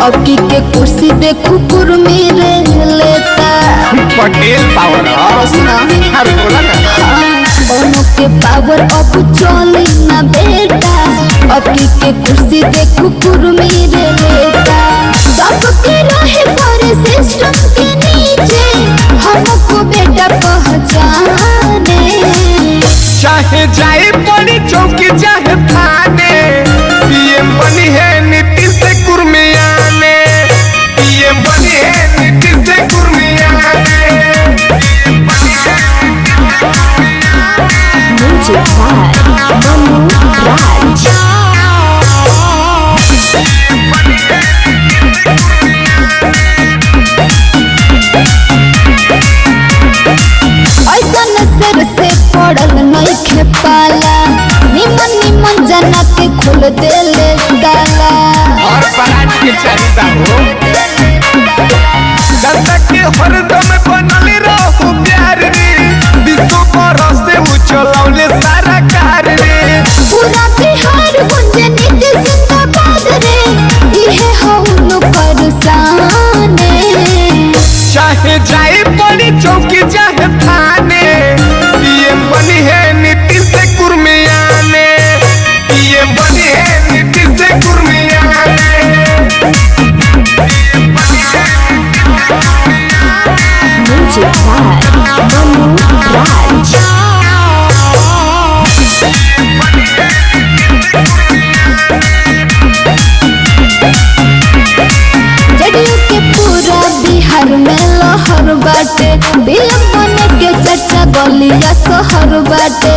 अबकी के कुर्सी देखू कुर्मी रे लेता पटेल पावर हर बोला ना दोनों के पावर अब चली ना बेटा अबकी के कुर्सी देखू कुर्मी रे लेता सबके रहे पर सिस्टम के नीचे हमको बेटा पहचाने चाहे जाए बड़ी चौकी चाहे थाने पीएम बनी है नीतीश से कुर्मियाने पीएम बनी है नीतीश से कुर्मियाने म्यूजिक बाय मनु राज सर से पड़ल नहीं खेपाला निमन निमन जना के खोल देले डाला और परान के चरिता हो जनता के हरदम बनल रहो प्यार रे विश्व बरस से उछलौले सारा कार रे पूरा बिहार गुंजे नीतीश जिंदाबाद रे इहे हउनो परसाने चाहे जाए बड़ी चौकी चाहे थाने पीएम बनी है नीतीश से कुर्मियाने पीएम बनी है नीतीश से कुर्मियाने म्यूजिक बाय मनु राज जदयू के पूरा बिहार में लहर बाटे बीएम बने के चर्चा गलिया शहर बाटे